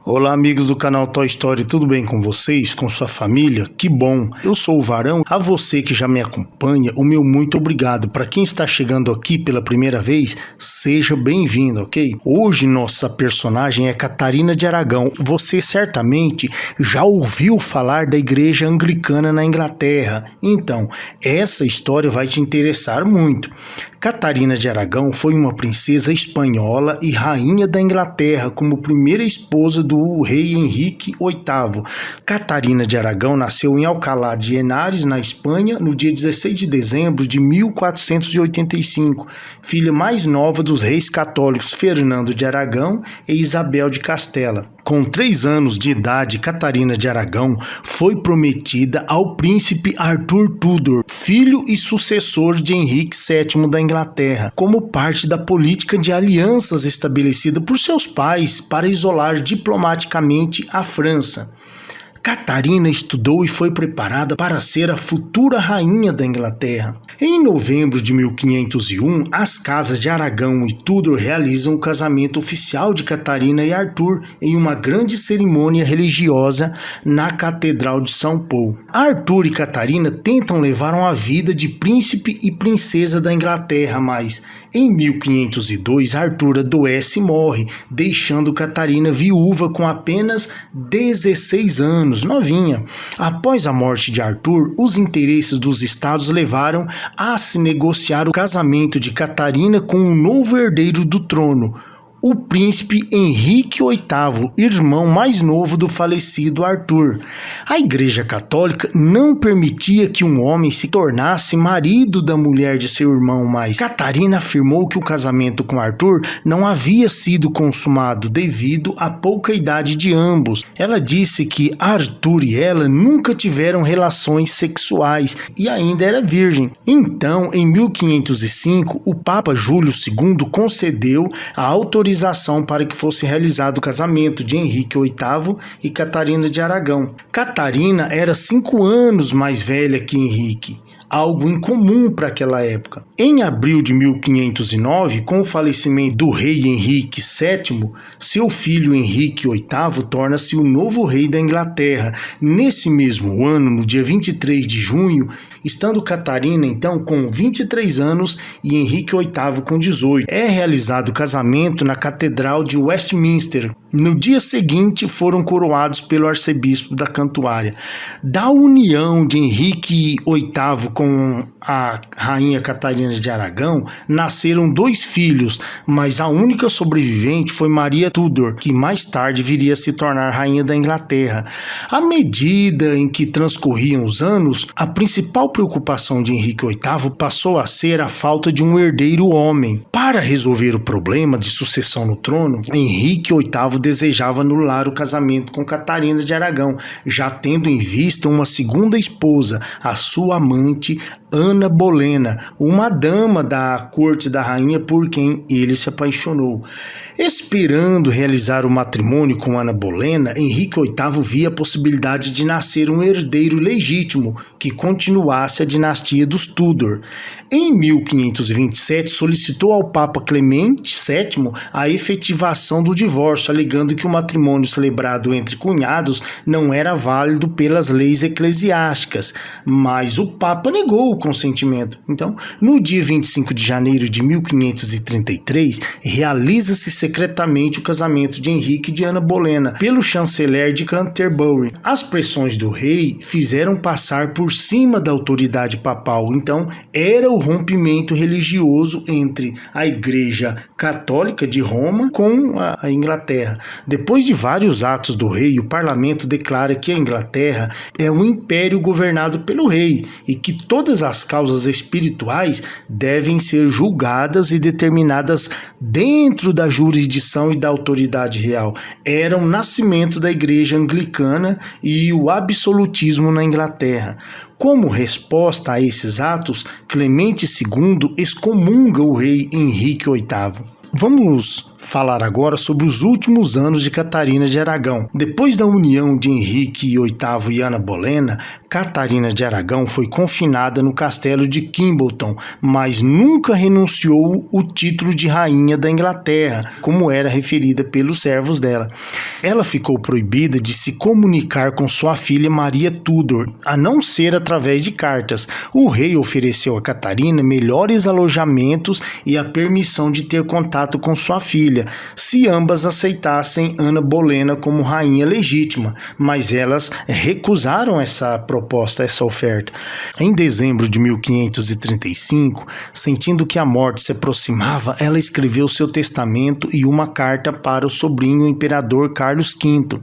Olá, amigos do canal Toy Story, tudo bem com vocês? Com sua família? Que bom! Eu sou o Varão. A você que já me acompanha, o meu muito obrigado. Para quem está chegando aqui pela primeira vez, seja bem-vindo, ok? Hoje nossa personagem é Catarina de Aragão. Você certamente já ouviu falar da Igreja Anglicana na Inglaterra. Então, essa história vai te interessar muito. Catarina de Aragão foi uma princesa espanhola e rainha da Inglaterra como primeira esposa do rei Henrique VIII. Catarina de Aragão nasceu em Alcalá de Henares, na Espanha, no dia 16 de dezembro de 1485, filha mais nova dos reis católicos Fernando de Aragão e Isabel de Castela. Com 3 anos de idade, Catarina de Aragão foi prometida ao príncipe Arthur Tudor, filho e sucessor de Henrique VII da Inglaterra, como parte da política de alianças estabelecida por seus pais para isolar diplomaticamente a França. Catarina estudou e foi preparada para ser a futura rainha da Inglaterra. Em novembro de 1501, as casas de Aragão e Tudor realizam o casamento oficial de Catarina e Arthur em uma grande cerimônia religiosa na Catedral de São Paulo. Arthur e Catarina tentam levar uma vida de príncipe e princesa da Inglaterra, mas em 1502 Arthur adoece e morre, deixando Catarina viúva com apenas 16 anos, novinha. Após a morte de Arthur, os interesses dos estados levaram a se negociar o casamento de Catarina com um novo herdeiro do trono, o príncipe Henrique VIII, irmão mais novo do falecido Arthur. A Igreja Católica não permitia que um homem se tornasse marido da mulher de seu irmão, mas Catarina afirmou que o casamento com Arthur não havia sido consumado devido à pouca idade de ambos. Ela disse que Arthur e ela nunca tiveram relações sexuais e ainda era virgem. Então, em 1505, o Papa Júlio II concedeu a autorização para que fosse realizado o casamento de Henrique VIII e Catarina de Aragão. Catarina era 5 anos mais velha que Henrique, algo incomum para aquela época. Em abril de 1509, com o falecimento do rei Henrique VII, seu filho Henrique VIII torna-se o novo rei da Inglaterra. Nesse mesmo ano, no dia 23 de junho, estando Catarina então com 23 anos e Henrique VIII com 18, é realizado o casamento na Catedral de Westminster. No dia seguinte foram coroados pelo arcebispo da Cantuária. Da união de Henrique VIII com a rainha Catarina de Aragão, nasceram 2 filhos, mas a única sobrevivente foi Maria Tudor, que mais tarde viria a se tornar rainha da Inglaterra. À medida em que transcorriam os anos, a principal preocupação de Henrique VIII passou a ser a falta de um herdeiro homem. Para resolver o problema de sucessão no trono, Henrique VIII desejava anular o casamento com Catarina de Aragão, já tendo em vista uma segunda esposa, a sua amante Ana Bolena, uma dama da corte da rainha por quem ele se apaixonou. Esperando realizar o matrimônio com Ana Bolena, Henrique VIII via a possibilidade de nascer um herdeiro legítimo que continuasse a dinastia dos Tudor. Em 1527, solicitou ao Papa Clemente VII a efetivação do divórcio, alegando que o matrimônio celebrado entre cunhados não era válido pelas leis eclesiásticas, mas o Papa negou o consentimento. Então, no dia 25 de janeiro de 1533, realiza-se secretamente o casamento de Henrique e de Ana Bolena pelo chanceler de Canterbury. As pressões do rei fizeram passar por cima da autoridade papal, então era o rompimento religioso entre a Igreja Católica de Roma com a Inglaterra. Depois de vários atos do rei, o parlamento declara que a Inglaterra é um império governado pelo rei e que todas as causas espirituais devem ser julgadas e determinadas dentro da jurisdição e da autoridade real. Era o nascimento da Igreja Anglicana e o absolutismo na Inglaterra. Como resposta a esses atos, Clemente II excomunga o rei Henrique VIII. Vamos falar agora sobre os últimos anos de Catarina de Aragão. Depois da união de Henrique VIII e Ana Bolena, Catarina de Aragão foi confinada no castelo de Kimbolton, mas nunca renunciou o título de rainha da Inglaterra, como era referida pelos servos dela. Ela ficou proibida de se comunicar com sua filha Maria Tudor, a não ser através de cartas. O rei ofereceu a Catarina melhores alojamentos e a permissão de ter contato com sua filha, se ambas aceitassem Ana Bolena como rainha legítima, mas elas recusaram essa proposta, essa oferta. Em dezembro de 1535, sentindo que a morte se aproximava, ela escreveu seu testamento e uma carta para o sobrinho o imperador Carlos V,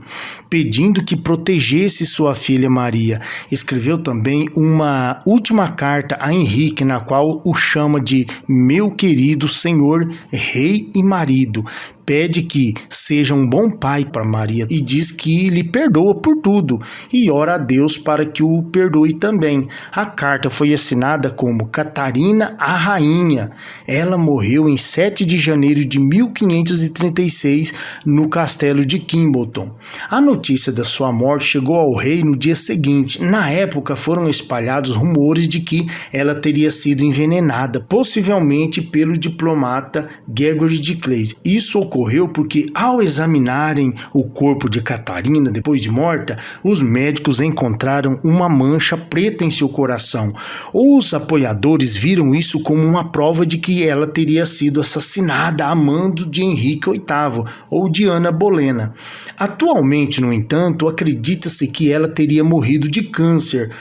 pedindo que protegesse sua filha Maria. Escreveu também uma última carta a Henrique, na qual o chama de meu querido senhor, rei e marido. Pede que seja um bom pai para Maria e diz que lhe perdoa por tudo e ora a Deus para que o perdoe também. A carta foi assinada como Catarina a Rainha. Ela morreu em 7 de janeiro de 1536 no castelo de Kimbolton. A notícia da sua morte chegou ao rei no dia seguinte. Na época foram espalhados rumores de que ela teria sido envenenada, possivelmente pelo diplomata Gregory de Clay. Isso ocorreu porque, ao examinarem o corpo de Catarina depois de morta, os médicos encontraram uma mancha preta em seu coração. Os apoiadores viram isso como uma prova de que ela teria sido assassinada a mando de Henrique VIII ou de Ana Bolena. Atualmente, no entanto, acredita-se que ela teria morrido de câncer.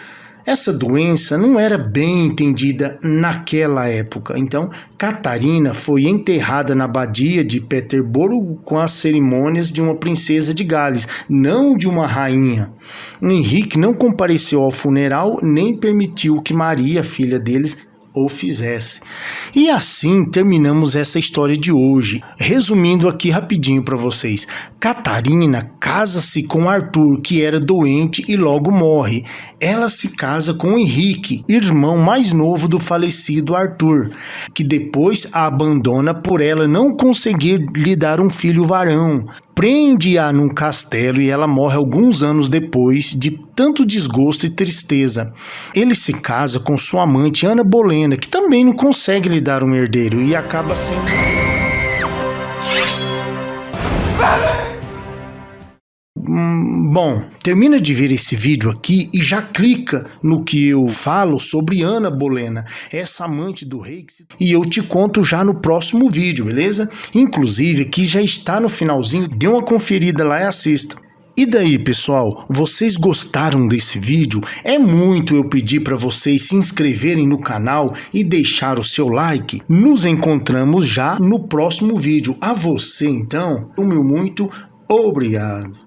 Essa doença não era bem entendida naquela época, então Catarina foi enterrada na abadia de Peterborough com as cerimônias de uma princesa de Gales, não de uma rainha. Henrique não compareceu ao funeral nem permitiu que Maria, filha deles, o fizesse. E assim terminamos essa história de hoje. Resumindo aqui rapidinho para vocês. Catarina casa-se com Arthur, que era doente e logo morre. Ela se casa com Henrique, irmão mais novo do falecido Arthur, que depois a abandona por ela não conseguir lhe dar um filho varão. Prende-a num castelo e ela morre alguns anos depois de tanto desgosto e tristeza. Ele se casa com sua amante Ana Bolena, que também não consegue lhe dar um herdeiro e acaba sendo... Bom, termina de ver esse vídeo aqui e já clica no que eu falo sobre Ana Bolena, essa amante do rei, e eu te conto já no próximo vídeo, beleza? Inclusive aqui já está no finalzinho, dê uma conferida lá e assista. E daí, pessoal, vocês gostaram desse vídeo? É muito eu pedir para vocês se inscreverem no canal e deixar o seu like. Nos encontramos já no próximo vídeo. A você, então, o meu muito obrigado.